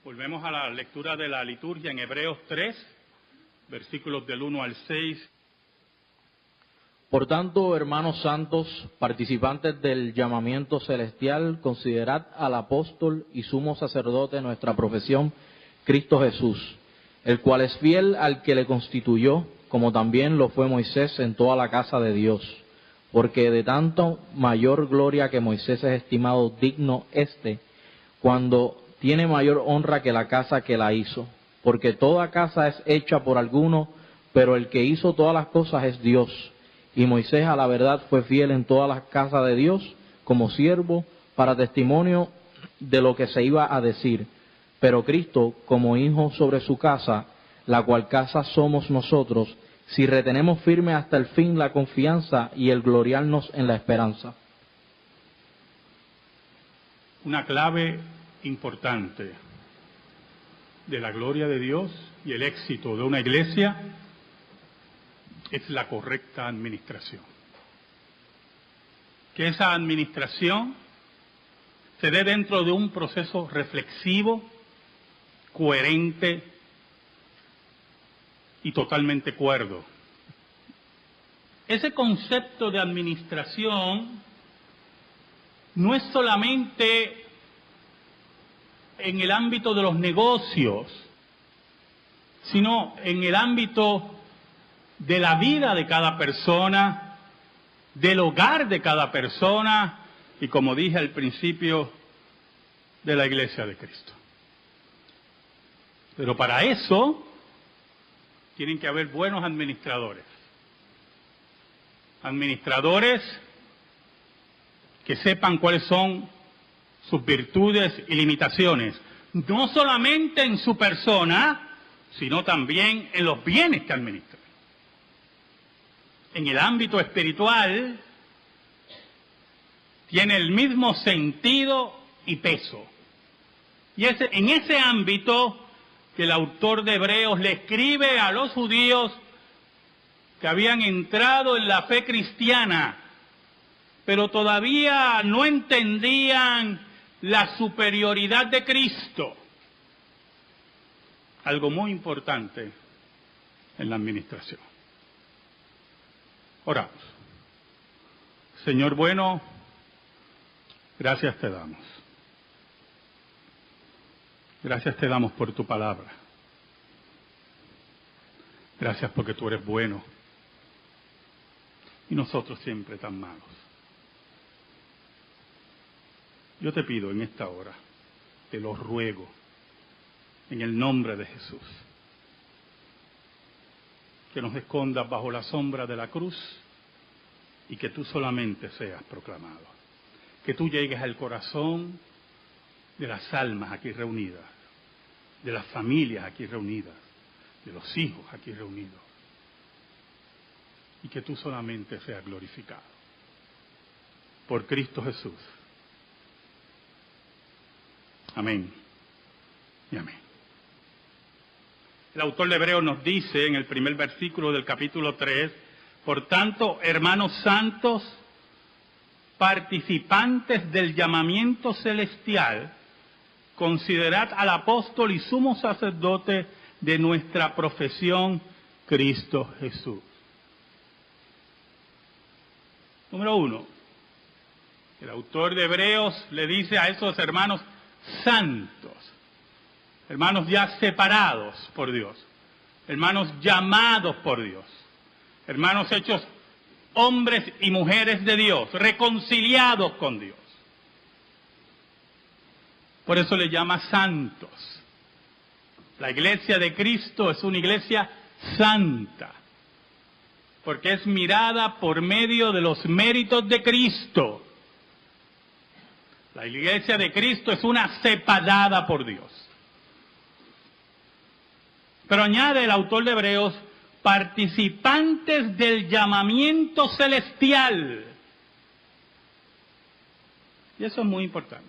Volvemos a la lectura de la liturgia en Hebreos 3, versículos del 1 al 6. Por tanto, hermanos santos, participantes del llamamiento celestial, considerad al apóstol y sumo sacerdote de nuestra profesión, Cristo Jesús, el cual es fiel al que le constituyó, como también lo fue Moisés en toda la casa de Dios. Porque de tanto mayor gloria que Moisés es estimado digno cuando tiene mayor honra que la casa que la hizo. Porque toda casa es hecha por alguno, pero el que hizo todas las cosas es Dios. Y Moisés a la verdad fue fiel en todas las casas de Dios, como siervo, para testimonio de lo que se iba a decir. Pero Cristo, como hijo sobre su casa, la cual casa somos nosotros, si retenemos firme hasta el fin la confianza y el gloriarnos en la esperanza. Una clave importante de la gloria de Dios y el éxito de una iglesia es la correcta administración. Que esa administración se dé dentro de un proceso reflexivo, coherente y totalmente cuerdo. Ese concepto de administración no es solamente en el ámbito de los negocios, sino en el ámbito de la vida de cada persona, del hogar de cada persona y, como dije al principio, de la Iglesia de Cristo. Pero para eso tienen que haber buenos administradores. Administradores que sepan cuáles son sus virtudes y limitaciones, no solamente en su persona, sino también en los bienes que administran. En el ámbito espiritual tiene el mismo sentido y peso. Y es en ese ámbito que el autor de Hebreos le escribe a los judíos que habían entrado en la fe cristiana, pero todavía no entendían la superioridad de Cristo. Algo muy importante en la administración. Oramos. Señor bueno, gracias te damos. Gracias te damos por tu palabra. Gracias porque tú eres bueno y nosotros siempre tan malos. Yo te pido en esta hora, te lo ruego, en el nombre de Jesús, que nos escondas bajo la sombra de la cruz y que tú solamente seas proclamado. Que tú llegues al corazón de las almas aquí reunidas, de las familias aquí reunidas, de los hijos aquí reunidos, y que tú solamente seas glorificado. Por Cristo Jesús. Amén y amén. El autor de Hebreos nos dice en el primer versículo del capítulo 3, por tanto, hermanos santos, participantes del llamamiento celestial, considerad al apóstol y sumo sacerdote de nuestra profesión, Cristo Jesús. Número 1, el autor de Hebreos le dice a esos hermanos santos, hermanos ya separados por Dios, hermanos llamados por Dios, hermanos hechos hombres y mujeres de Dios, reconciliados con Dios. Por eso le llama santos. La iglesia de Cristo es una iglesia santa, porque es mirada por medio de los méritos de Cristo. La iglesia de Cristo es una separada por Dios. Pero añade el autor de Hebreos, participantes del llamamiento celestial. Y eso es muy importante.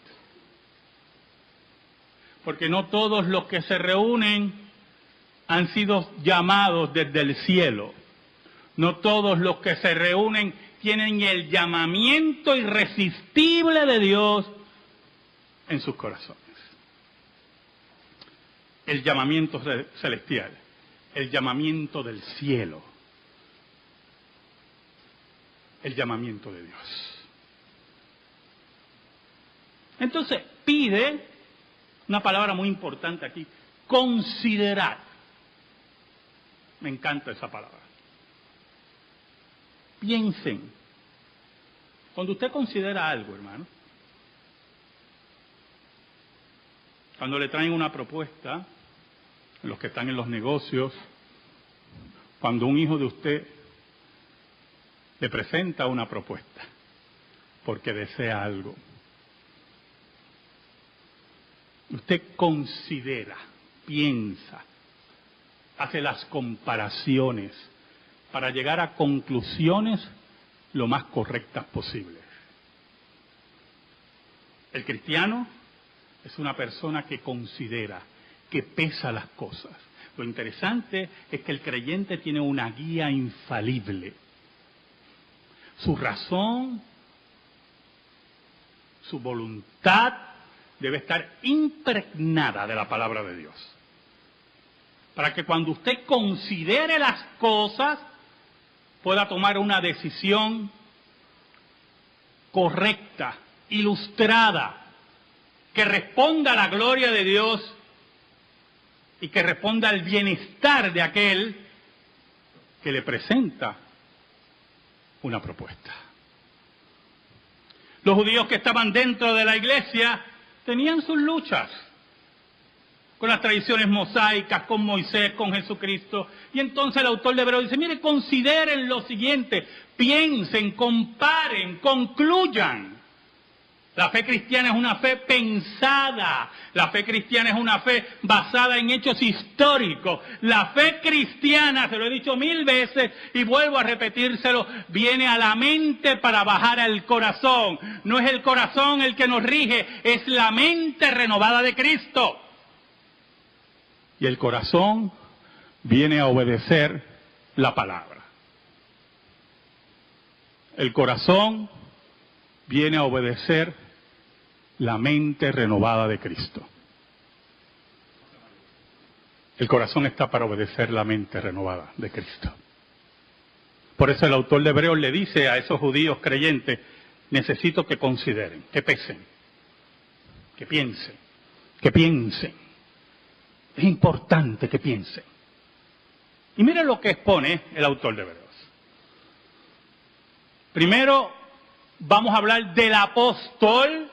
Porque no todos los que se reúnen han sido llamados desde el cielo. No todos los que se reúnen tienen el llamamiento irresistible de Dios en sus corazones. el llamamiento celestial, el llamamiento del cielo, el llamamiento de Dios. Entonces pide, una palabra muy importante aquí, considerar. Me encanta esa palabra. Piensen. Cuando usted considera algo, hermano, cuando le traen una propuesta, los que están en los negocios, cuando un hijo de usted le presenta una propuesta porque desea algo, usted considera, piensa, hace las comparaciones para llegar a conclusiones lo más correctas posibles. El cristiano es una persona que considera, que pesa las cosas. Lo interesante es que el creyente tiene una guía infalible. Su razón, su voluntad debe estar impregnada de la palabra de Dios. Para que cuando usted considere las cosas, pueda tomar una decisión correcta, ilustrada, que responda a la gloria de Dios y que responda al bienestar de aquel que le presenta una propuesta. Los judíos que estaban dentro de la iglesia tenían sus luchas con las tradiciones mosaicas, con Moisés, con Jesucristo. Y entonces el autor de Hebreos dice, mire, consideren lo siguiente, piensen, comparen, concluyan. La fe cristiana es una fe pensada, la fe cristiana es una fe basada en hechos históricos. La fe cristiana, se lo he dicho 1000 veces y vuelvo a repetírselo, viene a la mente para bajar al corazón. No es el corazón el que nos rige, es la mente renovada de Cristo. Y el corazón viene a obedecer la palabra. El corazón viene a obedecer la mente renovada de Cristo. El corazón está para obedecer la mente renovada de Cristo. Por eso el autor de Hebreos le dice a esos judíos creyentes, necesito que consideren, que pesen, que piensen, que piensen. Es importante que piensen. Y miren lo que expone el autor de Hebreos. Primero, vamos a hablar del apóstol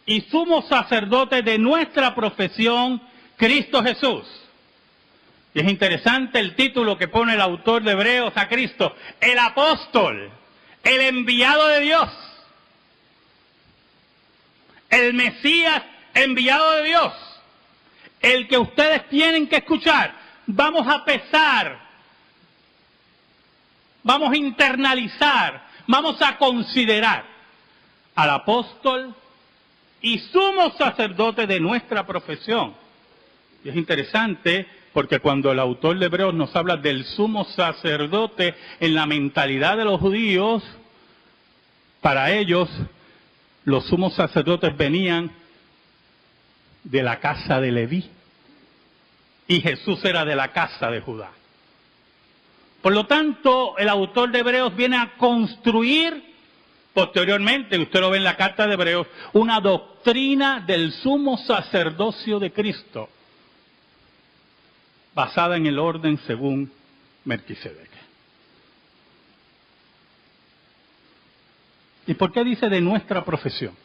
y sumo sacerdote de nuestra profesión, Cristo Jesús. Y es interesante el título que pone el autor de Hebreos a Cristo, el apóstol, el enviado de Dios, el Mesías enviado de Dios, el que ustedes tienen que escuchar. Vamos a pesar, vamos a internalizar, vamos a considerar al apóstol y sumo sacerdote de nuestra profesión. Y es interesante porque cuando el autor de Hebreos nos habla del sumo sacerdote en la mentalidad de los judíos, para ellos los sumos sacerdotes venían de la casa de Leví y Jesús era de la casa de Judá. Por lo tanto, el autor de Hebreos viene a construir posteriormente, usted lo ve en la carta de Hebreos, una doctrina del sumo sacerdocio de Cristo, basada en el orden según Melquisedec. ¿Y por qué dice de nuestra profesión?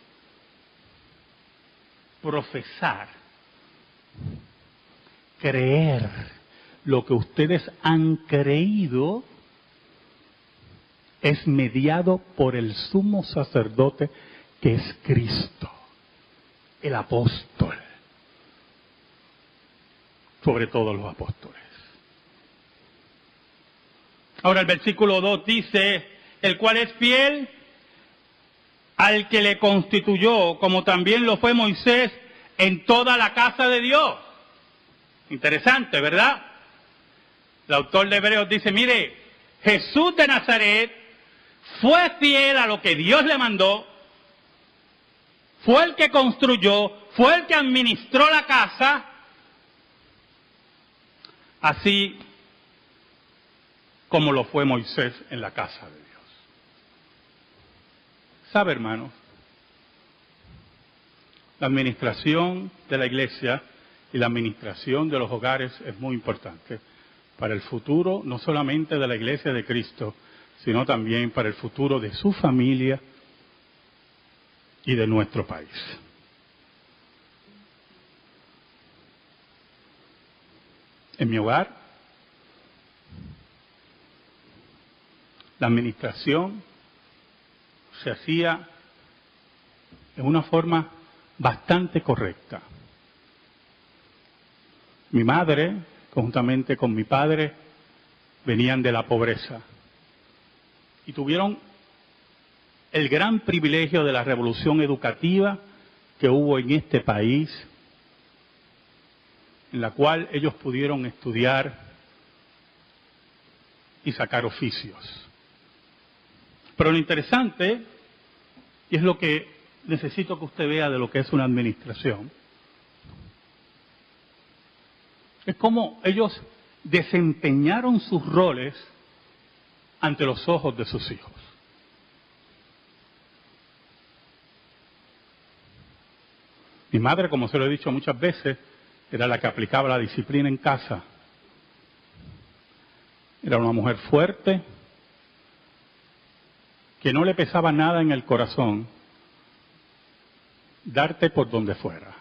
Profesar, creer lo que ustedes han creído es mediado por el sumo sacerdote que es Cristo, el apóstol, sobre todos los apóstoles. Ahora el versículo 2 dice, el cual es fiel al que le constituyó, como también lo fue Moisés en toda la casa de Dios. Interesante, ¿verdad? El autor de Hebreos dice, mire, Jesús de Nazaret fue fiel a lo que Dios le mandó, fue el que construyó, fue el que administró la casa, así como lo fue Moisés en la casa de Dios. ¿Sabe, hermanos? La administración de la iglesia y la administración de los hogares es muy importante para el futuro, no solamente de la iglesia de Cristo, sino también para el futuro de su familia y de nuestro país. En mi hogar, la administración se hacía en una forma bastante correcta. Mi madre, conjuntamente con mi padre, venían de la pobreza y tuvieron el gran privilegio de la revolución educativa que hubo en este país, en la cual ellos pudieron estudiar y sacar oficios. Pero lo interesante, y es lo que necesito que usted vea de lo que es una administración, es cómo ellos desempeñaron sus roles ante los ojos de sus hijos. Mi madre, como se lo he dicho muchas veces, era la que aplicaba la disciplina en casa. Era una mujer fuerte, que no le pesaba nada en el corazón darte por donde fuera.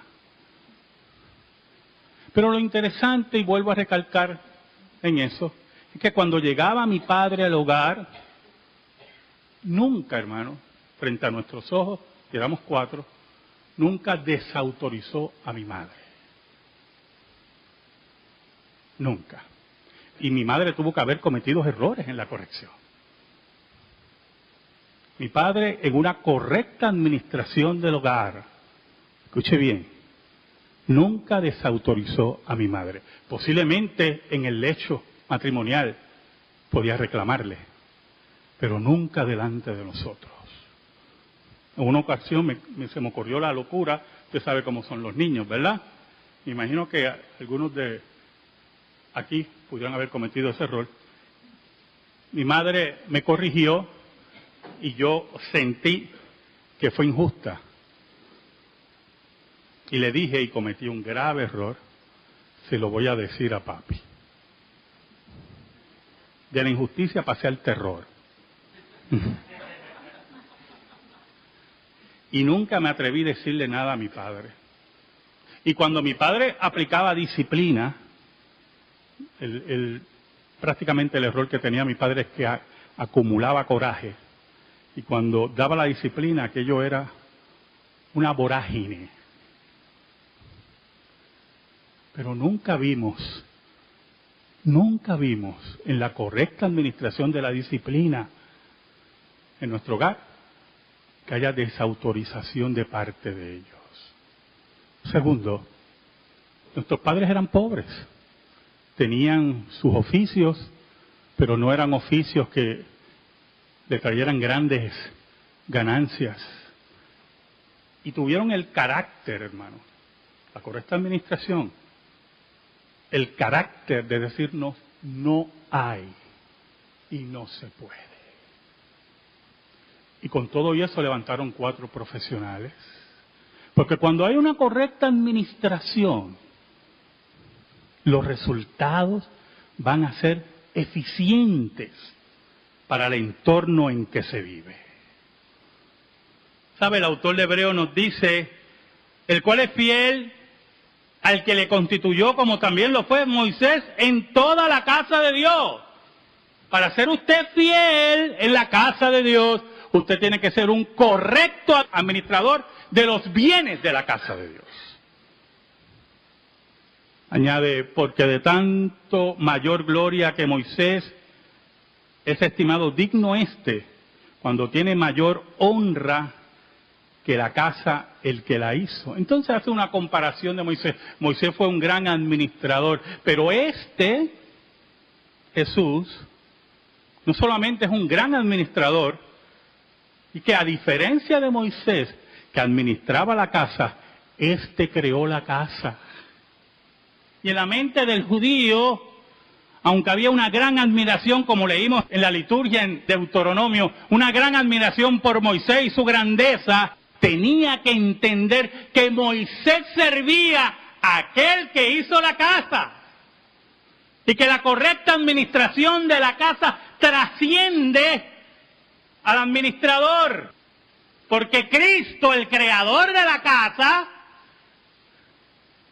Pero lo interesante, y vuelvo a recalcar en eso, es que cuando llegaba mi padre al hogar, nunca, hermano, frente a nuestros ojos, que éramos 4, nunca desautorizó a mi madre. Nunca. Y mi madre tuvo que haber cometido errores en la corrección. Mi padre, en una correcta administración del hogar, escuche bien, nunca desautorizó a mi madre. Posiblemente en el lecho matrimonial podía reclamarle, pero nunca delante de nosotros. En una ocasión se me ocurrió la locura, usted sabe cómo son los niños, ¿verdad? Me imagino que algunos de aquí pudieran haber cometido ese error. Mi madre me corrigió y yo sentí que fue injusta. Y le dije, y cometí un grave error, se lo voy a decir a papi. De la injusticia pasé al terror. Y nunca me atreví a decirle nada a mi padre. Y cuando mi padre aplicaba disciplina, prácticamente el error que tenía mi padre es que acumulaba coraje. Y cuando daba la disciplina, aquello era una vorágine. Pero nunca vimos en la correcta administración de la disciplina en nuestro hogar que haya desautorización de parte de ellos. Segundo, nuestros padres eran pobres, tenían sus oficios, pero no eran oficios que le trajeran grandes ganancias. Y tuvieron el carácter, hermano, la correcta administración, el carácter de decirnos no hay y no se puede. Y con todo eso levantaron 4 profesionales. Porque cuando hay una correcta administración, los resultados van a ser eficientes para el entorno en que se vive. ¿Sabe? El autor de Hebreos nos dice, el cual es fiel al que le constituyó, como también lo fue Moisés, en toda la casa de Dios. Para ser usted fiel en la casa de Dios, usted tiene que ser un correcto administrador de los bienes de la casa de Dios. Añade, porque de tanto mayor gloria que Moisés es estimado digno cuando tiene mayor honra que la casa el que la hizo. Entonces hace una comparación de Moisés. Moisés fue un gran administrador, pero Jesús, no solamente es un gran administrador, y que a diferencia de Moisés, que administraba la casa, creó la casa. Y en la mente del judío, aunque había una gran admiración, como leímos en la liturgia en Deuteronomio, una gran admiración por Moisés y su grandeza, tenía que entender que Moisés servía a aquel que hizo la casa. Y que la correcta administración de la casa trasciende al administrador. Porque Cristo, el creador de la casa,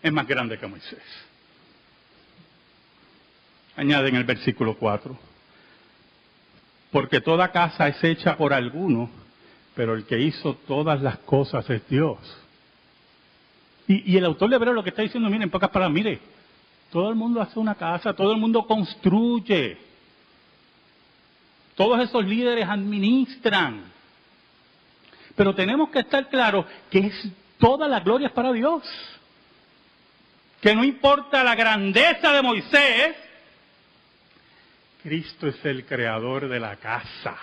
es más grande que Moisés. Añade en el versículo 4. Porque toda casa es hecha por alguno, pero el que hizo todas las cosas es Dios. Y el autor de Hebreos lo que está diciendo, miren, en pocas palabras, mire, todo el mundo hace una casa, todo el mundo construye. Todos esos líderes administran. Pero tenemos que estar claros que toda la gloria es para Dios. Que no importa la grandeza de Moisés, Cristo es el creador de la casa.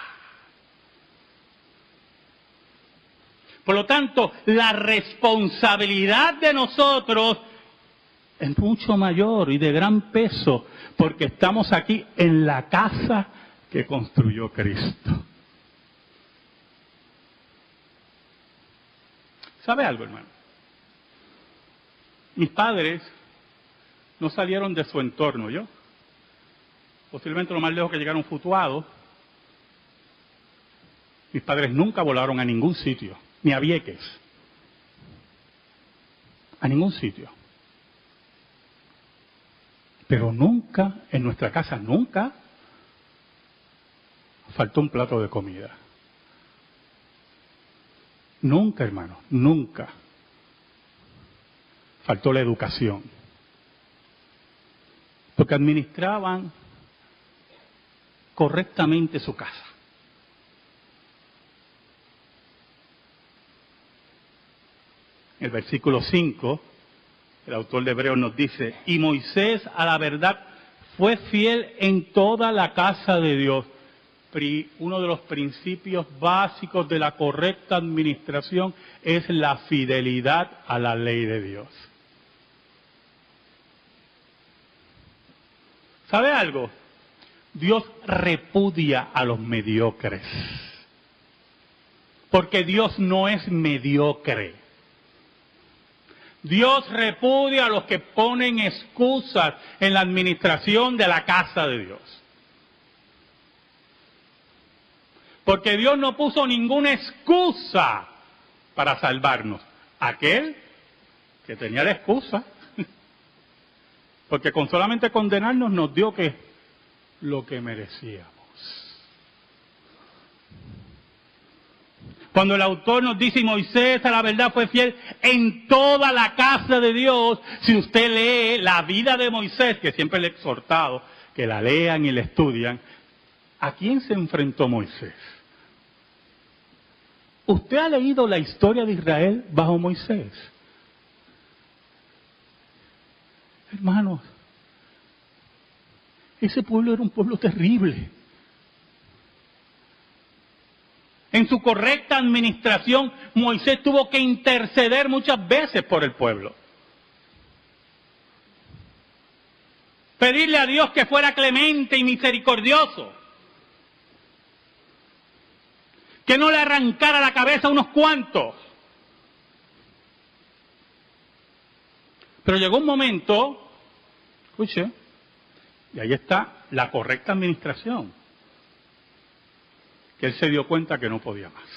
Por lo tanto, la responsabilidad de nosotros es mucho mayor y de gran peso, porque estamos aquí en la casa que construyó Cristo. ¿Sabe algo, hermano? Mis padres no salieron de su entorno, ¿yo? Posiblemente lo más lejos que llegaron Futuado. Mis padres nunca volaron a ningún sitio, ni a Vieques. A ningún sitio. Pero nunca, en nuestra casa, nunca faltó un plato de comida. Nunca, hermano, nunca faltó la educación. Porque administraban correctamente su casa. En el versículo 5, el autor de Hebreos nos dice, y Moisés a la verdad fue fiel en toda la casa de Dios. Uno de los principios básicos de la correcta administración es la fidelidad a la ley de Dios. ¿Sabe algo? Dios repudia a los mediocres. Porque Dios no es mediocre. Dios repudia a los que ponen excusas en la administración de la casa de Dios. Porque Dios no puso ninguna excusa para salvarnos. Aquel que tenía la excusa. Porque con solamente condenarnos nos dio que lo que merecíamos. Cuando el autor nos dice, y Moisés a la verdad fue fiel en toda la casa de Dios, si usted lee la vida de Moisés, que siempre le he exhortado que la lean y la estudian, ¿a quién se enfrentó Moisés? ¿Usted ha leído la historia de Israel bajo Moisés? Hermanos, ese pueblo era un pueblo terrible. En su correcta administración, Moisés tuvo que interceder muchas veces por el pueblo. Pedirle a Dios que fuera clemente y misericordioso. Que no le arrancara la cabeza a unos cuantos. Pero llegó un momento, escuche, y ahí está la correcta administración, que él se dio cuenta que no podía más.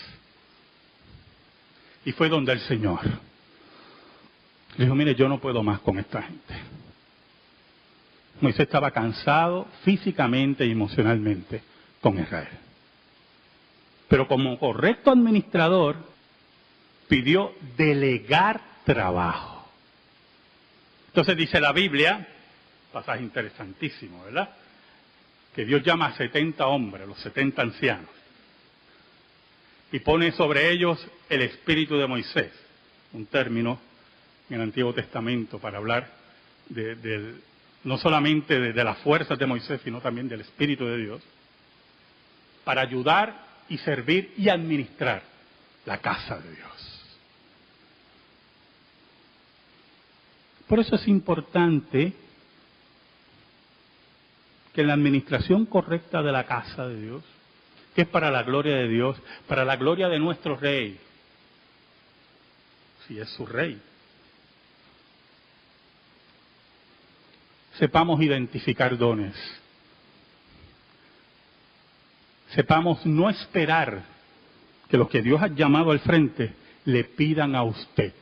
Y fue donde el Señor le dijo, mire, yo no puedo más con esta gente. Moisés estaba cansado físicamente y emocionalmente con Israel. Pero como correcto administrador, pidió delegar trabajo. Entonces dice la Biblia, pasaje interesantísimo, ¿verdad? Que Dios llama a 70 hombres, los 70 ancianos, y pone sobre ellos el espíritu de Moisés, un término en el Antiguo Testamento para hablar no solamente de las fuerzas de Moisés, sino también del espíritu de Dios, para ayudar y servir y administrar la casa de Dios. Por eso es importante que en la administración correcta de la casa de Dios, que es para la gloria de Dios, para la gloria de nuestro Rey, si es su Rey, sepamos identificar dones, sepamos no esperar que los que Dios ha llamado al frente le pidan a usted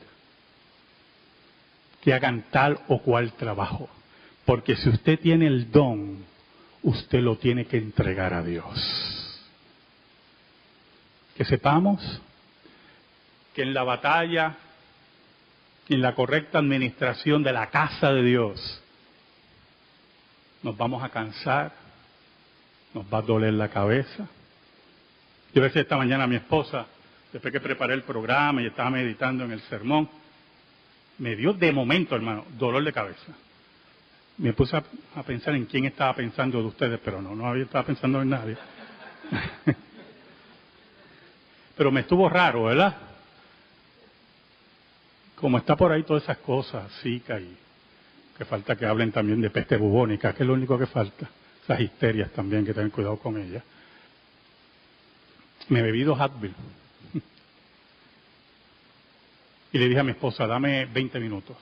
que hagan tal o cual trabajo, porque si usted tiene el don, usted lo tiene que entregar a Dios. Que sepamos que en la batalla, en la correcta administración de la casa de Dios, nos vamos a cansar, nos va a doler la cabeza. Yo decía esta mañana a mi esposa, después que preparé el programa y estaba meditando en el sermón, me dio de momento, hermano, dolor de cabeza. Me puse a pensar en quién estaba pensando de ustedes, pero no estaba pensando en nadie. Pero me estuvo raro, ¿verdad? Como está por ahí todas esas cosas, Zika, y que falta que hablen también de peste bubónica, que es lo único que falta. Esas histerias también, que tengan cuidado con ellas. Me bebí 2 Advil. Y le dije a mi esposa, dame 20 minutos.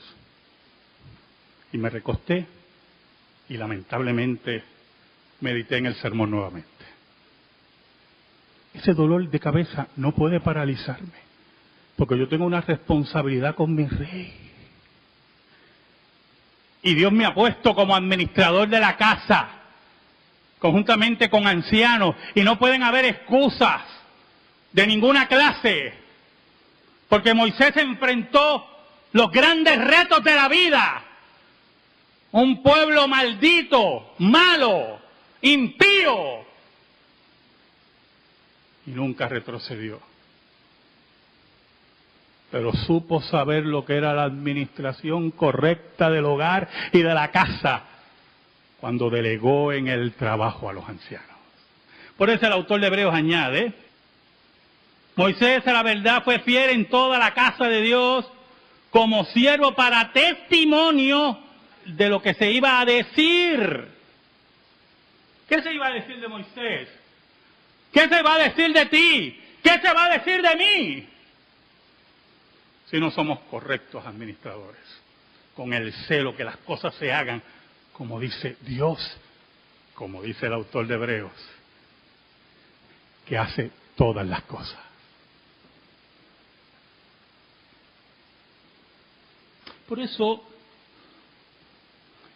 Y me recosté y lamentablemente medité en el sermón nuevamente. Ese dolor de cabeza no puede paralizarme, porque yo tengo una responsabilidad con mi Rey. Y Dios me ha puesto como administrador de la casa, conjuntamente con ancianos, y no pueden haber excusas de ninguna clase, porque Moisés enfrentó los grandes retos de la vida. Un pueblo maldito, malo, impío, y nunca retrocedió. Pero supo saber lo que era la administración correcta del hogar y de la casa cuando delegó en el trabajo a los ancianos. Por eso el autor de Hebreos añade, Moisés a la verdad fue fiel en toda la casa de Dios como siervo para testimonio de lo que se iba a decir. ¿Qué se iba a decir de Moisés? ¿Qué se va a decir de ti? ¿Qué se va a decir de mí? Si no somos correctos administradores, con el celo que las cosas se hagan como dice Dios, como dice el autor de Hebreos, que hace todas las cosas. Por eso,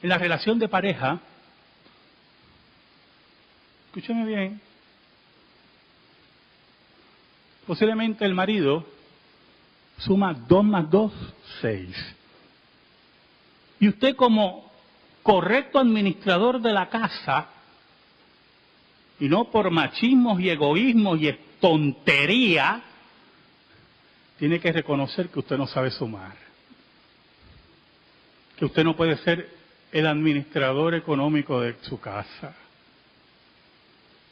en la relación de pareja, escúcheme bien, posiblemente el marido suma 2 más 2, 6. Y usted como correcto administrador de la casa, y no por machismos y egoísmos y tontería, tiene que reconocer que usted no sabe sumar. Que usted no puede ser el administrador económico de su casa.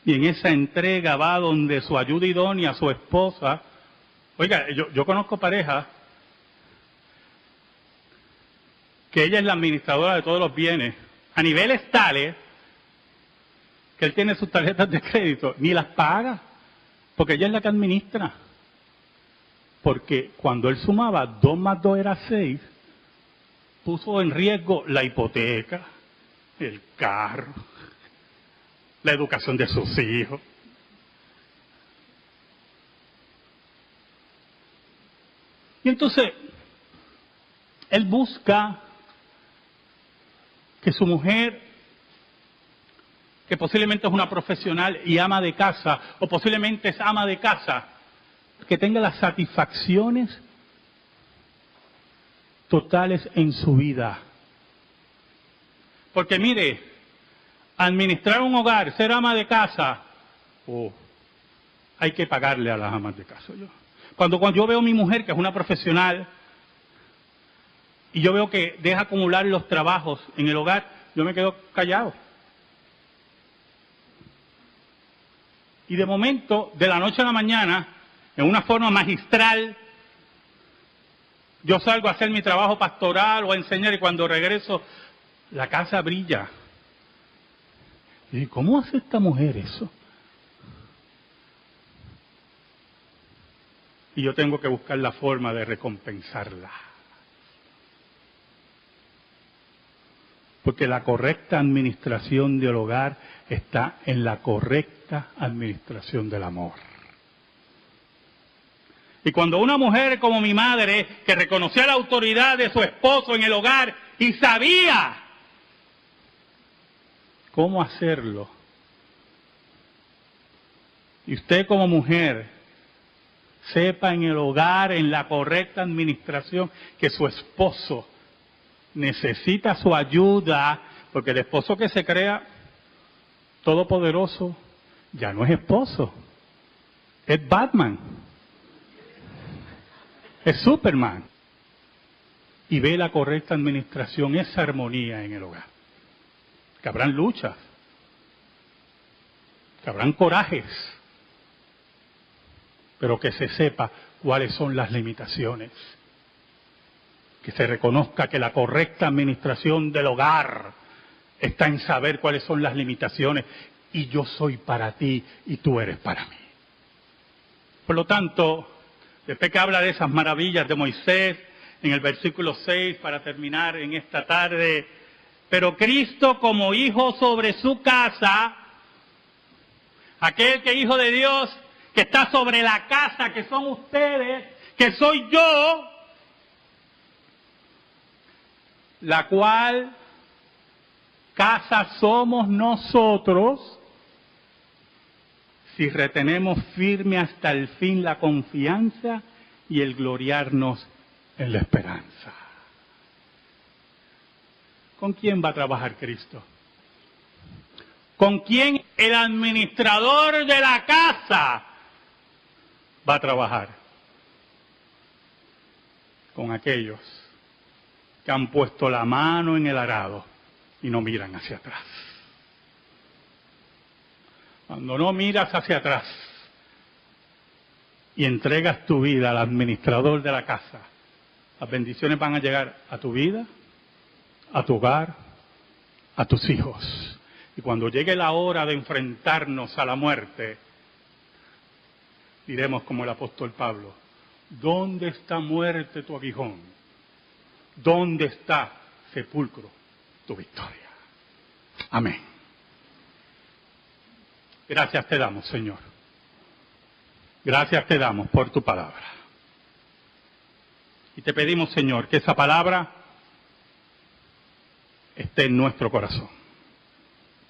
Y en esa entrega va donde su ayuda idónea, su esposa. Oiga, yo conozco parejas que ella es la administradora de todos los bienes, a niveles tales que él tiene sus tarjetas de crédito, ni las paga, porque ella es la que administra. Porque cuando él sumaba 2 más 2 era 6, puso en riesgo la hipoteca, el carro, la educación de sus hijos. Y entonces, él busca que su mujer, que posiblemente es una profesional y ama de casa, o posiblemente es ama de casa, que tenga las satisfacciones totales en su vida. Porque mire, administrar un hogar, ser ama de casa, hay que pagarle a las amas de casa. Cuando yo veo a mi mujer, que es una profesional, y yo veo que deja acumular los trabajos en el hogar, yo me quedo callado. Y de momento, de la noche a la mañana, en una forma magistral, yo salgo a hacer mi trabajo pastoral o a enseñar, y cuando regreso, la casa brilla. Y ¿cómo hace esta mujer eso? Y yo tengo que buscar la forma de recompensarla. Porque la correcta administración del hogar está en la correcta administración del amor. Y cuando una mujer como mi madre, que reconocía la autoridad de su esposo en el hogar y sabía cómo hacerlo, y usted como mujer sepa en el hogar, en la correcta administración, que su esposo necesita su ayuda, porque el esposo que se crea todopoderoso ya no es esposo, es Batman, es Superman. Y ve la correcta administración, esa armonía en el hogar. Que habrán luchas, que habrán corajes, pero que se sepa cuáles son las limitaciones. Que se reconozca que la correcta administración del hogar está en saber cuáles son las limitaciones. Y yo soy para ti y tú eres para mí. Por lo tanto, después que habla de esas maravillas de Moisés, en el versículo 6, para terminar en esta tarde, pero Cristo como hijo sobre su casa, aquel que es hijo de Dios, que está sobre la casa, que son ustedes, que soy yo, la cual casa somos nosotros, si retenemos firme hasta el fin la confianza y el gloriarnos en la esperanza. ¿Con quién va a trabajar Cristo? ¿Con quién el administrador de la casa va a trabajar? Con aquellos que han puesto la mano en el arado y no miran hacia atrás. Cuando no miras hacia atrás y entregas tu vida al administrador de la casa, las bendiciones van a llegar a tu vida, a tu hogar, a tus hijos. Y cuando llegue la hora de enfrentarnos a la muerte, diremos como el apóstol Pablo, ¿dónde está muerte tu aguijón? ¿Dónde está sepulcro tu victoria? Amén. Gracias te damos, Señor. Gracias te damos por tu palabra. Y te pedimos, Señor, que esa palabra esté en nuestro corazón,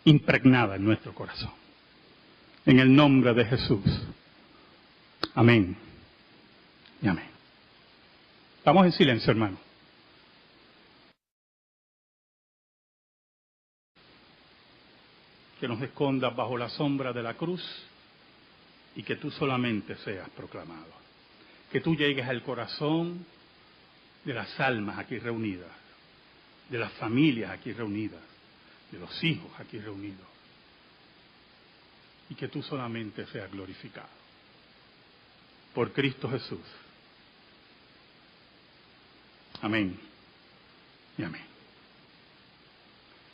impregnada en nuestro corazón. En el nombre de Jesús. Amén. Y amén. Estamos en silencio, hermano. Que nos escondas bajo la sombra de la cruz y que tú solamente seas proclamado. Que tú llegues al corazón de las almas aquí reunidas, de las familias aquí reunidas, de los hijos aquí reunidos. Y que tú solamente seas glorificado. Por Cristo Jesús. Amén y amén.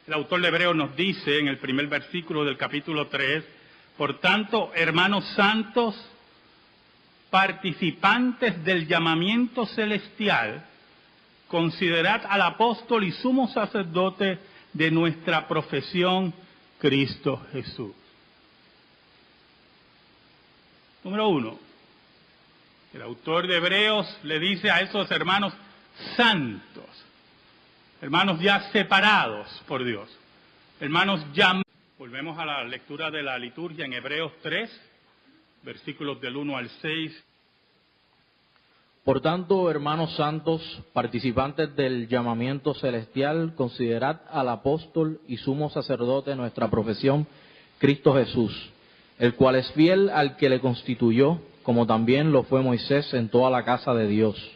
El autor de Hebreos nos dice en el primer versículo del capítulo 3, por tanto, hermanos santos, participantes del llamamiento celestial, considerad al apóstol y sumo sacerdote de nuestra profesión, Cristo Jesús. Número 1, el autor de Hebreos le dice a esos hermanos santos, hermanos ya separados por Dios, hermanos llamados. Volvemos a la lectura de la liturgia en Hebreos 3, versículos del 1 al 6. Por tanto, hermanos santos, participantes del llamamiento celestial, considerad al apóstol y sumo sacerdote de nuestra profesión, Cristo Jesús, el cual es fiel al que le constituyó, como también lo fue Moisés en toda la casa de Dios.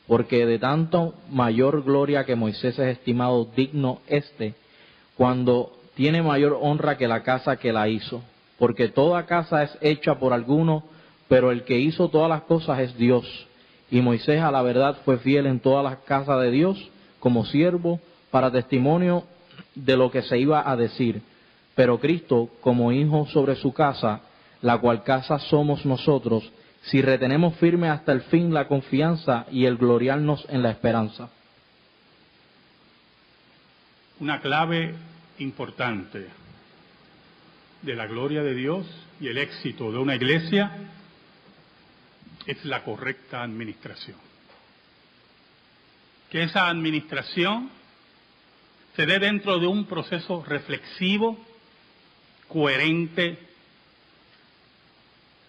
Porque de tanto mayor gloria que Moisés es estimado digno cuando tiene mayor honra que la casa que la hizo. Porque toda casa es hecha por alguno, pero el que hizo todas las cosas es Dios. Y Moisés a la verdad fue fiel en todas las casas de Dios, como siervo, para testimonio de lo que se iba a decir. pero Cristo como hijo sobre su casa, la cual casa somos nosotros, si retenemos firme hasta el fin la confianza y el gloriarnos en la esperanza. Una clave importante de la gloria de Dios y el éxito de una iglesia es la correcta administración. Que esa administración se dé dentro de un proceso reflexivo, coherente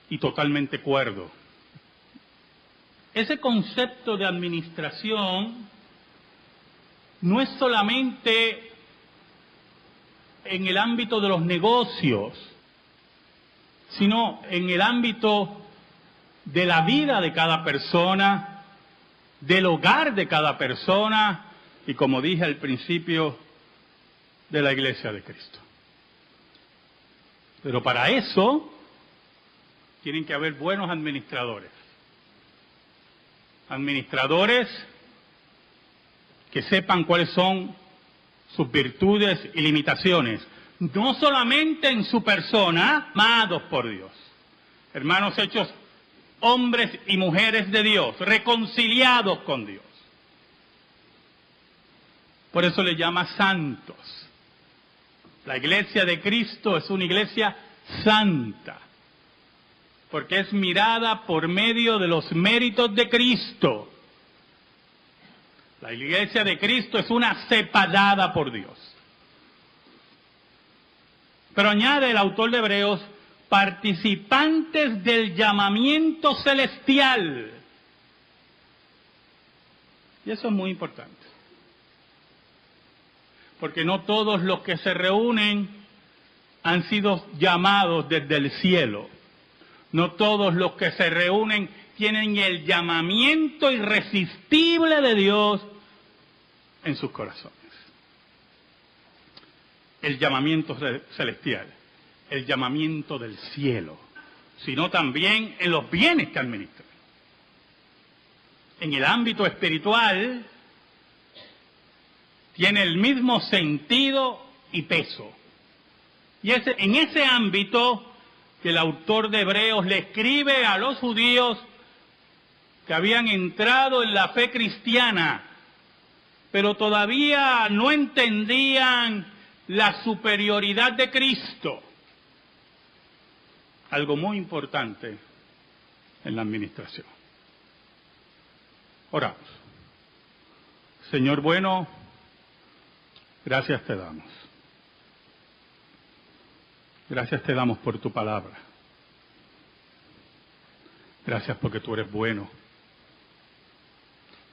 y totalmente cuerdo. Ese concepto de administración no es solamente en el ámbito de los negocios, sino en el ámbito de la vida de cada persona, del hogar de cada persona y, como dije al principio, de la Iglesia de Cristo. Pero para eso tienen que haber buenos administradores. Administradores que sepan cuáles son sus virtudes y limitaciones, no solamente en su persona, amados por Dios, hermanos hechos hombres y mujeres de Dios, reconciliados con Dios. Por eso le llama santos. La iglesia de Cristo es una iglesia santa, porque es mirada por medio de los méritos de Cristo. La iglesia de Cristo es una separada por Dios. Pero añade el autor de Hebreos, participantes del llamamiento celestial. Y eso es muy importante. Porque no todos los que se reúnen han sido llamados desde el cielo. No todos los que se reúnen tienen el llamamiento irresistible de Dios en sus corazones. El llamamiento celestial, el llamamiento del cielo, sino también en los bienes que administran. En el ámbito espiritual tiene el mismo sentido y peso. Y en ese ámbito que el autor de Hebreos le escribe a los judíos que habían entrado en la fe cristiana, pero todavía no entendían la superioridad de Cristo. Algo muy importante en la administración. Oramos. Señor bueno, gracias te damos. Gracias te damos por tu palabra. Gracias porque tú eres bueno.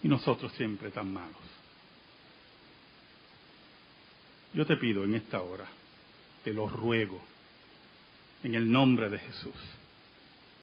Y nosotros siempre tan malos. Yo te pido en esta hora, te lo ruego, en el nombre de Jesús,